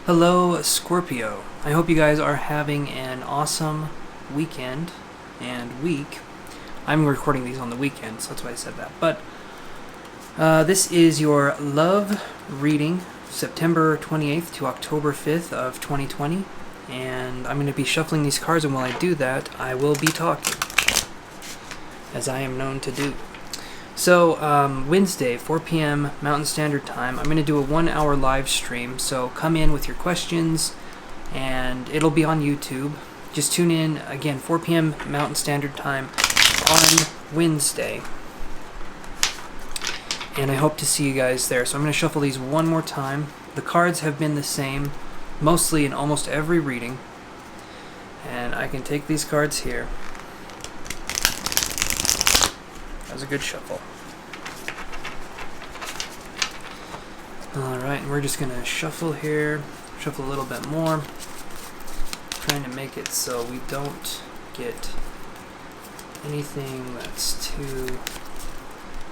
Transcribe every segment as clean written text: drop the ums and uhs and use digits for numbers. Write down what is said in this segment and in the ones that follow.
Hello, Scorpio. I hope you guys are having an awesome weekend and week. I'm recording these on the weekend, so that's why I said that. But this is your love reading, September 28th to October 5th of 2020. And I'm going to be shuffling these cards, and while I do that, I will be talking, as I am known to do. So, Wednesday, 4 p.m. Mountain Standard Time, I'm going to do a 1-hour live stream. So come in with your questions, and it'll be on YouTube. Just tune in, again, 4 p.m. Mountain Standard Time on Wednesday. And I hope to see you guys there. So I'm going to shuffle these one more time. The cards have been the same, mostly in almost every reading. And I can take these cards here. That was a good shuffle. Alright, and we're just going to shuffle here. Shuffle a little bit more. Trying to make it so we don't get anything that's too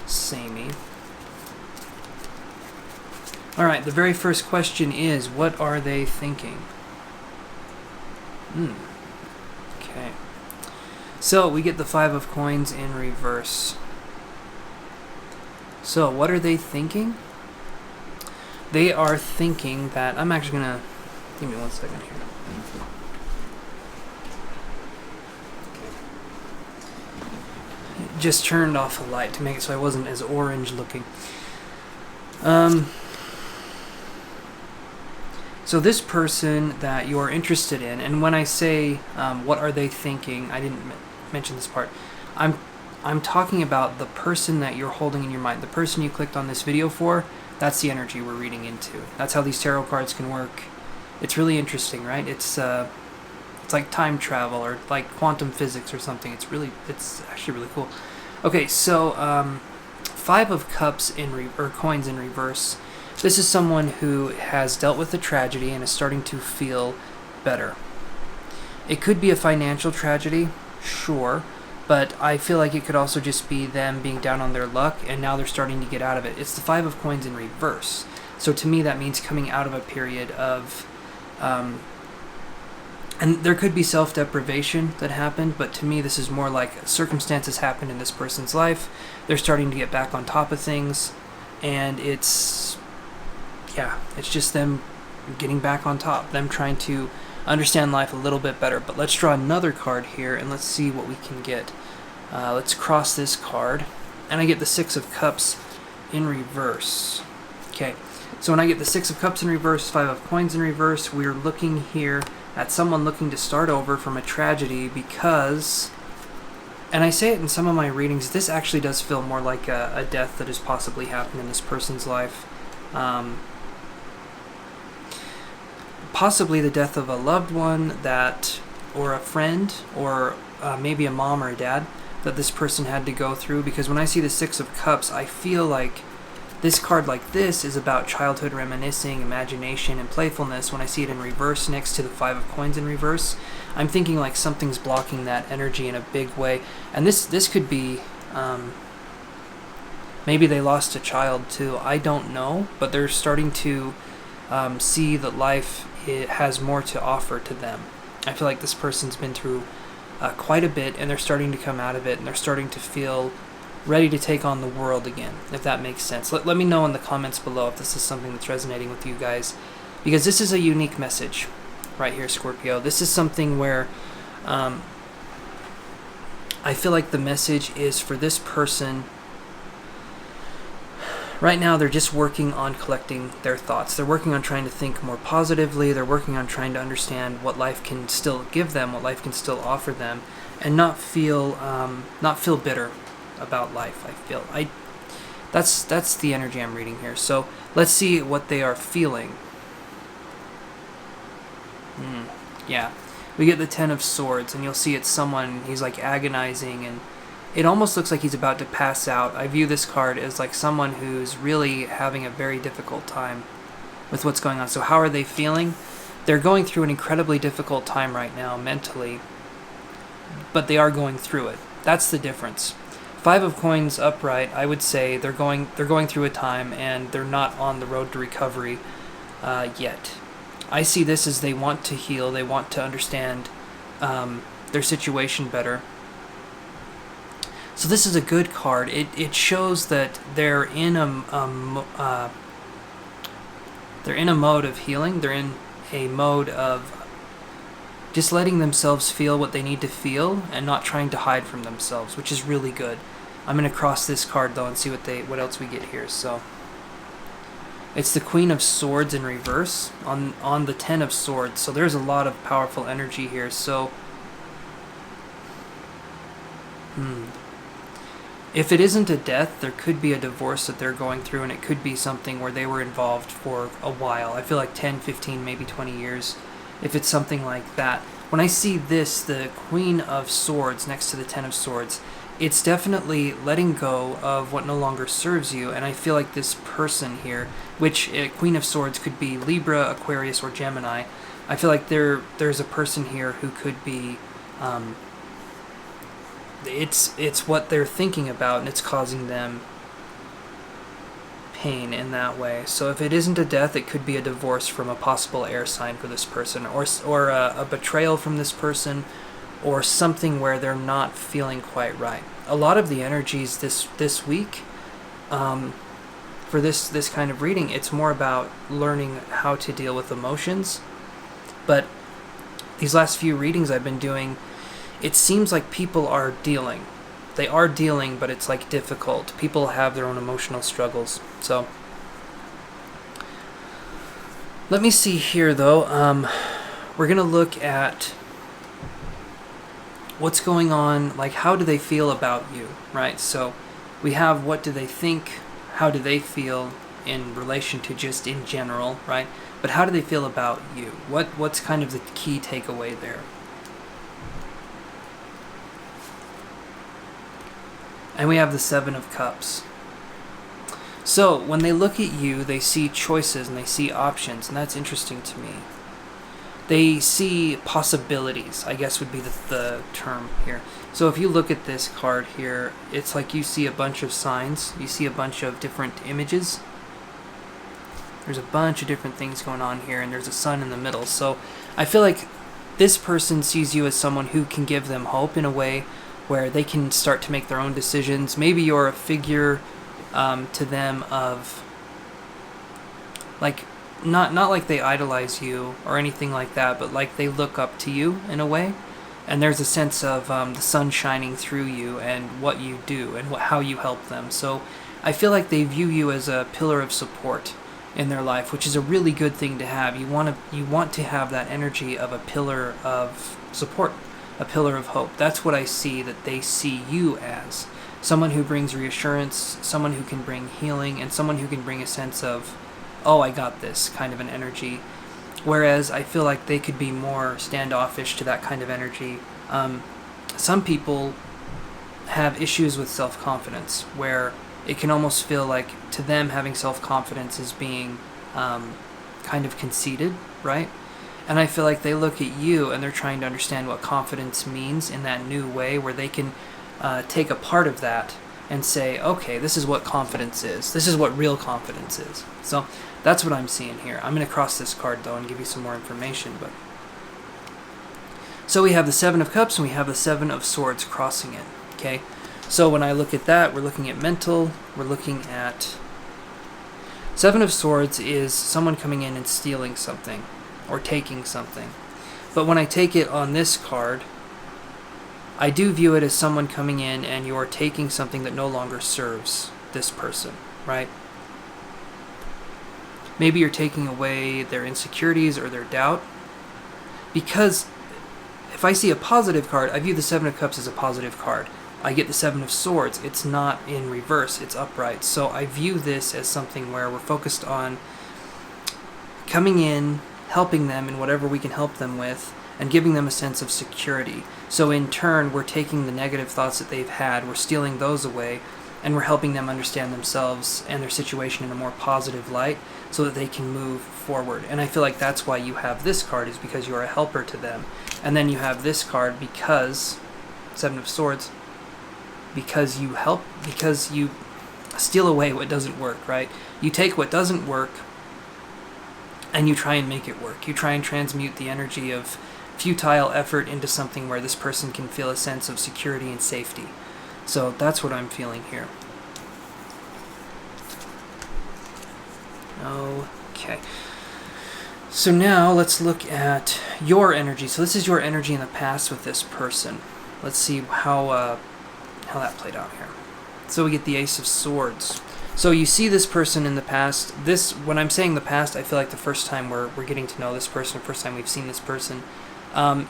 samey. Alright, the very first question is, what are they thinking? Okay. So, we get the 5 of coins in reverse. So, what are they thinking? They are thinking that... I'm actually going to... Give me 1 second here. Okay. Just turned off a light to make it so I wasn't as orange looking. So this person that you're interested in, and when I say what are they thinking, I didn't mention this part. I'm talking about the person that you're holding in your mind, the person you clicked on this video for. That's the energy we're reading into. That's how these tarot cards can work. It's really interesting, right? It's like time travel or like quantum physics or something. It's actually really cool. Okay, so 5 of cups or coins in reverse. This is someone who has dealt with a tragedy and is starting to feel better. It could be a financial tragedy, sure, but I feel like it could also just be them being down on their luck and now they're starting to get out of it. It's the 5 of coins in reverse. So to me that means coming out of a period of... and there could be self-deprivation that happened, but to me this is more like circumstances happened in this person's life. They're starting to get back on top of things, and it's just them getting back on top, them trying to understand life a little bit better. But let's draw another card here, and let's see what we can get. Let's cross this card, and I get the 6 of Cups in reverse. Okay, so when I get the 6 of Cups in reverse, 5 of coins in reverse, we're looking here at someone looking to start over from a tragedy because... And I say it in some of my readings, this actually does feel more like a death that has possibly happened in this person's life. Possibly the death of a loved one or a friend, or maybe a mom or a dad that this person had to go through. Because when I see the 6 of Cups, I feel like this card like this is about childhood reminiscing, imagination, and playfulness. When I see it in reverse next to the 5 of coins in reverse, I'm thinking like something's blocking that energy in a big way. And this could be... maybe they lost a child too. I don't know, but they're starting to see that life has more to offer to them. I feel like this person's been through quite a bit, and they're starting to come out of it, and they're starting to feel ready to take on the world again, if that makes sense. Let me know in the comments below if this is something that's resonating with you guys, because this is a unique message right here, Scorpio. This is something where I feel like the message is for this person. Right now, they're just working on collecting their thoughts. They're working on trying to think more positively. They're working on trying to understand what life can still give them, what life can still offer them, and not feel bitter about life. I feel that's the energy I'm reading here. So let's see what they are feeling. Yeah, we get the 10 of Swords, and you'll see it's someone, he's like agonizing, and it almost looks like he's about to pass out. I view this card as like someone who's really having a very difficult time with what's going on. So how are they feeling? They're going through an incredibly difficult time right now mentally, but they are going through it. That's the difference. 5 of coins upright, I would say they're going through a time, and they're not on the road to recovery yet. I see this as they want to heal, they want to understand their situation better. So this is a good card. It shows that they're in they're in a mode of healing. They're in a mode of just letting themselves feel what they need to feel and not trying to hide from themselves, which is really good. I'm going to cross this card though and see what else we get here. So it's the Queen of Swords in reverse on the Ten of Swords. So there's a lot of powerful energy here. So if it isn't a death, there could be a divorce that they're going through, and it could be something where they were involved for a while. I feel like 10, 15, maybe 20 years, if it's something like that. When I see this, the Queen of Swords next to the Ten of Swords, it's definitely letting go of what no longer serves you, and I feel like this person here, which Queen of Swords could be Libra, Aquarius, or Gemini, I feel like there's a person here who could be... It's what they're thinking about, and it's causing them pain in that way. So if it isn't a death, it could be a divorce from a possible air sign for this person, or a betrayal from this person, or something where they're not feeling quite right. A lot of the energies this week, for this kind of reading, it's more about learning how to deal with emotions. But these last few readings I've been doing, it seems like people are dealing. They are dealing, but it's like difficult. People have their own emotional struggles. So let me see here though. We're going to look at what's going on, like how do they feel about you, right? So we have what do they think, how do they feel in relation to just in general, right? But how do they feel about you? What's kind of the key takeaway there? And we have the Seven of Cups. So when they look at you, they see choices and they see options, and that's interesting to me. They see possibilities, I guess would be the term here. So if you look at this card here, it's like you see a bunch of signs, you see a bunch of different images. There's a bunch of different things going on here, and there's a sun in the middle. So I feel like this person sees you as someone who can give them hope in a way where they can start to make their own decisions. Maybe you're a figure to them of, like, not like they idolize you or anything like that, but like they look up to you in a way. And there's a sense of the sun shining through you and what you do and how you help them. So I feel like they view you as a pillar of support in their life, which is a really good thing to have. You want to have that energy of a pillar of support, a pillar of hope. That's what I see that they see you as. Someone who brings reassurance, someone who can bring healing, and someone who can bring a sense of, oh, I got this, kind of an energy. Whereas I feel like they could be more standoffish to that kind of energy. Some people have issues with self-confidence, where it can almost feel like to them having self-confidence is being kind of conceited, right? And I feel like they look at you and they're trying to understand what confidence means in that new way, where they can take a part of that and say, okay, this is what confidence is. This is what real confidence is. So that's what I'm seeing here. I'm going to cross this card, though, and give you some more information. But so we have the Seven of Cups and we have the Seven of Swords crossing it, okay? So when I look at that, we're looking at mental. We're looking at... Seven of Swords is someone coming in and stealing something or taking something. But when I take it on this card, I do view it as someone coming in and you're taking something that no longer serves this person, right? Maybe you're taking away their insecurities or their doubt. Because if I see a positive card, I view the Seven of Cups as a positive card. I get the Seven of Swords. It's not in reverse, it's upright. So I view this as something where we're focused on coming in, helping them in whatever we can help them with, and giving them a sense of security. So in turn, we're taking the negative thoughts that they've had, we're stealing those away, and we're helping them understand themselves and their situation in a more positive light so that they can move forward. And I feel like that's why you have this card, is because you're a helper to them. And then you have this card because, Seven of Swords, because you help, because you steal away what doesn't work, right? You take what doesn't work and you try and make it work. You try and transmute the energy of futile effort into something where this person can feel a sense of security and safety. So that's what I'm feeling here. Okay. So now let's look at your energy. So this is your energy in the past with this person. Let's see how that played out here. So we get the Ace of Swords. So you see this person in the past. This, when I'm saying the past, I feel like the first time we're getting to know this person, the first time we've seen this person,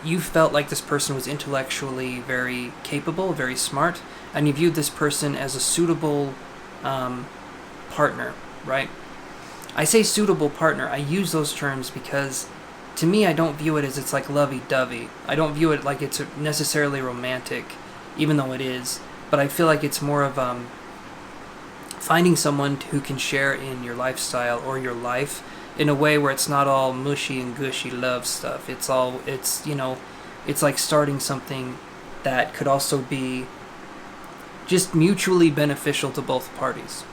you felt like this person was intellectually very capable, very smart, and you viewed this person as a suitable partner, right? I say suitable partner. I use those terms because to me, I don't view it as it's like lovey-dovey. I don't view it like it's necessarily romantic, even though it is. But I feel like it's more of finding someone who can share in your lifestyle or your life in a way where it's not all mushy and gushy love stuff. It's like starting something that could also be just mutually beneficial to both parties.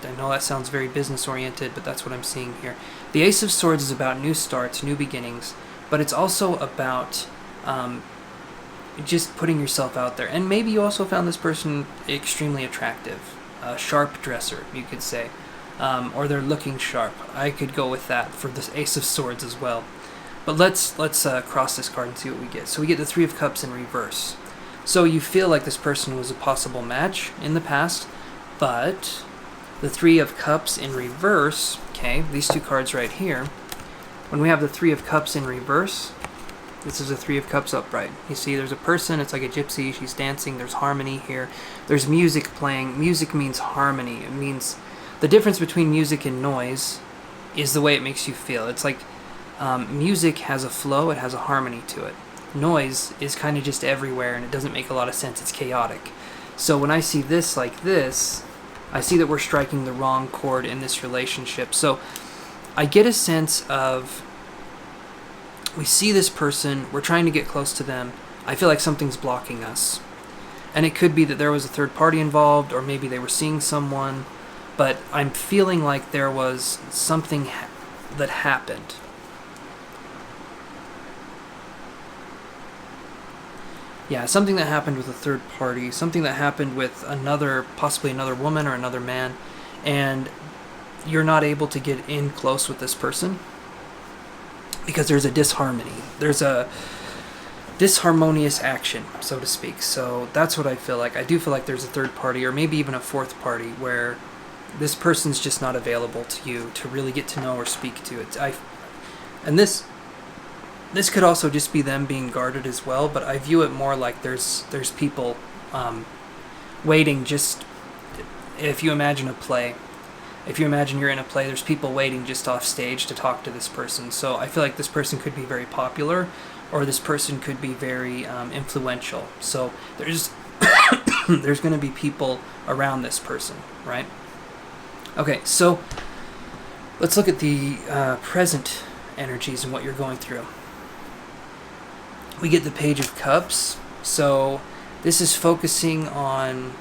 I know that sounds very business oriented, but that's what I'm seeing here. The Ace of Swords is about new starts, new beginnings, but it's also about just putting yourself out there. And maybe you also found this person extremely attractive, a sharp dresser, you could say, or they're looking sharp. I could go with that for this Ace of Swords as well. But let's cross this card and see what we get. So we get the Three of Cups in reverse. So you feel like this person was a possible match in the past, but the Three of Cups in reverse, okay, these two cards right here, when we have the Three of Cups in reverse, this is a Three of Cups upright. You see there's a person, it's like a gypsy, she's dancing, there's harmony here, there's music playing. Music means harmony. It means the difference between music and noise is the way it makes you feel. It's like music has a flow, it has a harmony to it. Noise is kind of just everywhere and it doesn't make a lot of sense, it's chaotic. So when I see this like this, I see that we're striking the wrong chord in this relationship. So I get a sense of, we see this person, we're trying to get close to them, I feel like something's blocking us. And it could be that there was a third party involved, or maybe they were seeing someone, but I'm feeling like there was something that happened. Yeah, something that happened with a third party, something that happened with possibly another woman or another man, and you're not able to get in close with this person because there's a disharmony. There's a disharmonious action, so to speak. So that's what I feel like. I do feel like there's a third party or maybe even a fourth party where this person's just not available to you to really get to know or speak to. This could also just be them being guarded as well, but I view it more like there's people waiting. Just if you imagine a play, if you imagine you're in a play, there's people waiting just off stage to talk to this person. So I feel like this person could be very popular, or this person could be very influential. So there's there's going to be people around this person, right? Okay, so let's look at the present energies and what you're going through. We get the Page of Cups. So this is focusing on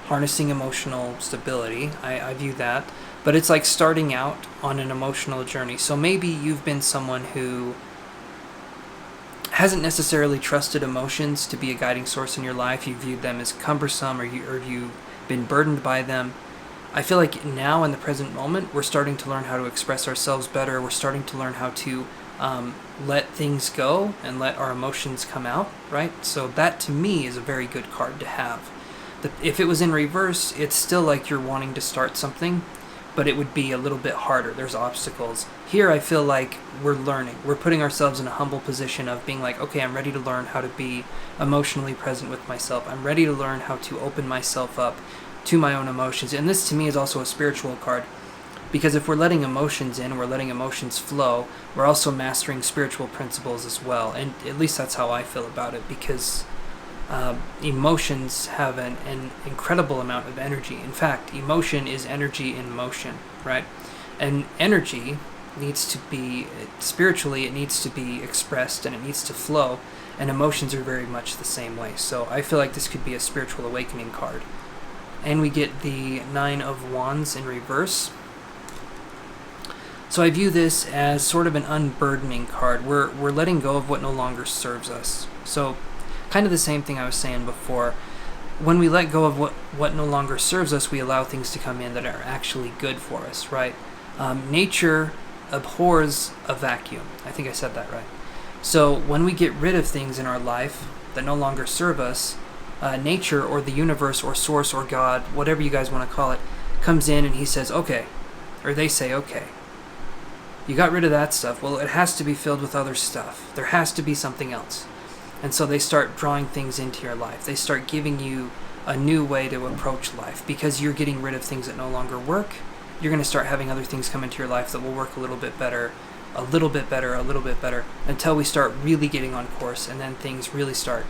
harnessing emotional stability. I view that. But it's like starting out on an emotional journey. So maybe you've been someone who hasn't necessarily trusted emotions to be a guiding source in your life. You viewed them as cumbersome, or you've been burdened by them. I feel like now in the present moment, we're starting to learn how to express ourselves better. We're starting to learn how to let things go and let our emotions come out, right? So that to me is a very good card to have. If it was in reverse, it's still like you're wanting to start something, but it would be a little bit harder. There's obstacles. Here I feel like we're learning. We're putting ourselves in a humble position of being like, okay, I'm ready to learn how to be emotionally present with myself. I'm ready to learn how to open myself up to my own emotions. And this to me is also a spiritual card, because if we're letting emotions in, we're letting emotions flow, we're also mastering spiritual principles as well. And at least that's how I feel about it, because emotions have an incredible amount of energy. In fact, emotion is energy in motion, right? And energy needs to be, spiritually, it needs to be expressed and it needs to flow, and emotions are very much the same way. So I feel like this could be a spiritual awakening card. And we get the Nine of Wands in reverse. So I view this as sort of an unburdening card. We're letting go of what no longer serves us. So kind of the same thing I was saying before. When we let go of what no longer serves us, we allow things to come in that are actually good for us, right? Nature abhors a vacuum. I think I said that right. So when we get rid of things in our life that no longer serve us, nature or the universe or source or God, whatever you guys want to call it, comes in and he says, okay, or they say, okay, you got rid of that stuff. Well, it has to be filled with other stuff. There has to be something else. And so they start drawing things into your life. They start giving you a new way to approach life. Because you're getting rid of things that no longer work, you're going to start having other things come into your life that will work a little bit better, a little bit better, a little bit better, until we start really getting on course, and then things really start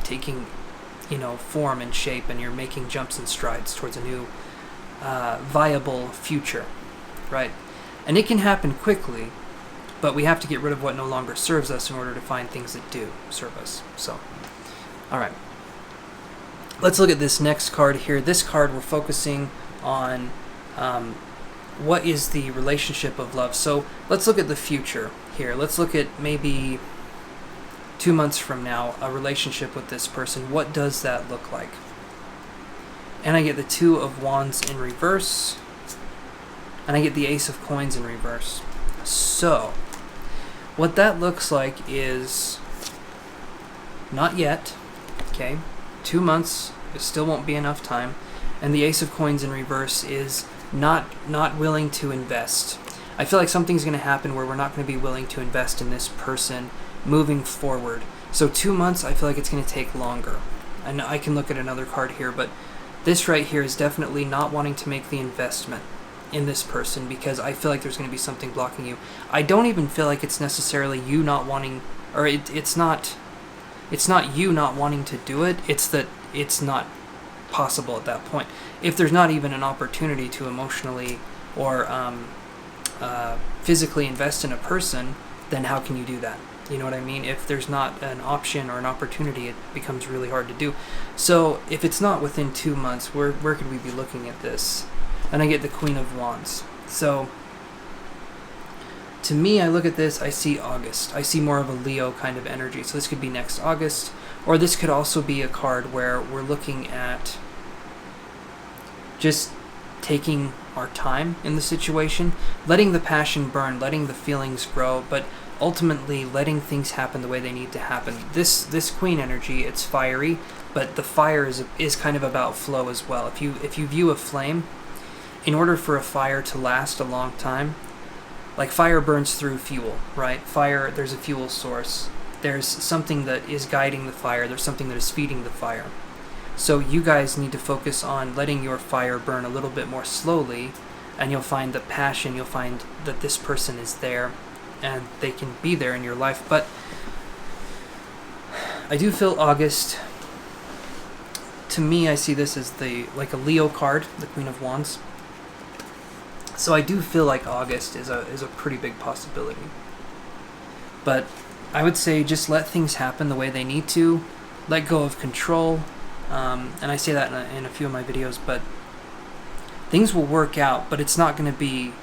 taking, form and shape, and you're making jumps and strides towards a new viable future, right? And it can happen quickly, but we have to get rid of what no longer serves us in order to find things that do serve us. So, all right. Let's look at this next card here. This card, we're focusing on what is the relationship of love. So let's look at the future here. Let's look at maybe 2 months from now, a relationship with this person. What does that look like? And I get the Two of Wands in reverse, and I get the Ace of Coins in reverse. So what that looks like is not yet, okay? 2 months, it still won't be enough time. And the Ace of Coins in reverse is not willing to invest. I feel like something's going to happen where we're not going to be willing to invest in this person moving forward. So 2 months, I feel like it's going to take longer. And I can look at another card here, but this right here is definitely not wanting to make the investment in this person, because I feel like there's going to be something blocking you. I don't even feel like it's necessarily you not wanting, or it's not you not wanting to do it. It's that it's not possible at that point. If there's not even an opportunity to emotionally or physically invest in a person, then how can you do that? You know what I mean? If there's not an option or an opportunity, it becomes really hard to do. So if it's not within 2 months, where could we be looking at this? And I get the Queen of Wands. So to me, I look at this, I see August. I see more of a Leo kind of energy. So this could be next August, or this could also be a card where we're looking at just taking our time in the situation, letting the passion burn, letting the feelings grow, but ultimately letting things happen the way they need to happen. This Queen energy, it's fiery, but the fire is kind of about flow as well. If you view a flame, in order for a fire to last a long time, like fire burns through fuel, right? Fire, there's a fuel source. There's something that is guiding the fire. There's something that is feeding the fire. So you guys need to focus on letting your fire burn a little bit more slowly, and you'll find the passion, you'll find that this person is there, and they can be there in your life. But I do feel August, to me, I see this as like a Leo card, the Queen of Wands. So I do feel like August is a pretty big possibility. But I would say just let things happen the way they need to. Let go of control. And I say that in a few of my videos, but things will work out, but it's not going to be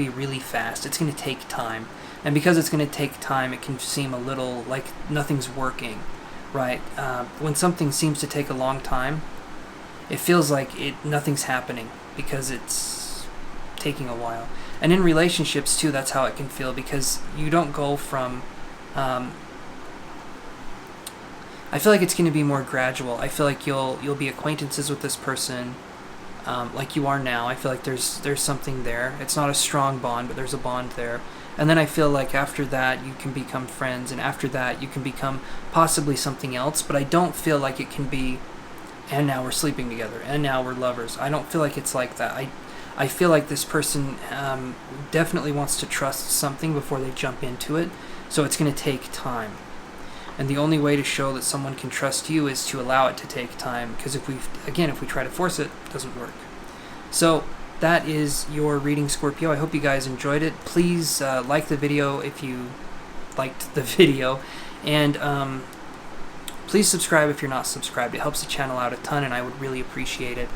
really fast. It's going to take time. And because it's going to take time, it can seem a little like nothing's working, right? When something seems to take a long time, it feels like nothing's happening because it's taking a while. And in relationships too, that's how it can feel, because you don't go from I feel like it's going to be more gradual. I feel like you'll be acquaintances with this person like you are now. I feel like there's something there. It's not a strong bond, but there's a bond there. And then I feel like after that you can become friends, and after that you can become possibly something else, but I don't feel like it can be, and now we're sleeping together, and now we're lovers. I don't feel like it's like that. I feel like this person definitely wants to trust something before they jump into it, so it's going to take time. And the only way to show that someone can trust you is to allow it to take time, because if we try to force it, it doesn't work. So that is your reading, Scorpio. I hope you guys enjoyed it. Please like the video if you liked the video, and please subscribe if you're not subscribed. It helps the channel out a ton, and I would really appreciate it.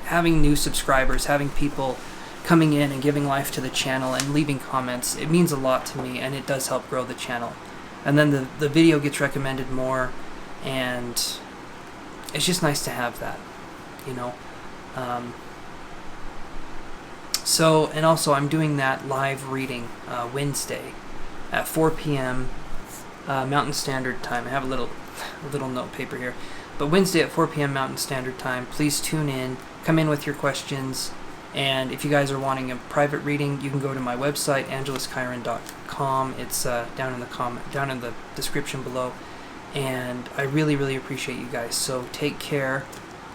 Having new subscribers, having people coming in and giving life to the channel and leaving comments. It means a lot to me, and it does help grow the channel. And then the video gets recommended more, and it's just nice to have that, you know. So, and also I'm doing that live reading Wednesday at 4 p.m. Mountain Standard Time. I have a little note paper here. But Wednesday at 4 p.m. Mountain Standard Time, please tune in, come in with your questions, and if you guys are wanting a private reading, you can go to my website, angeluskyron.com. It's down in the description below, and I really, really appreciate you guys. So take care,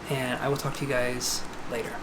and I will talk to you guys later.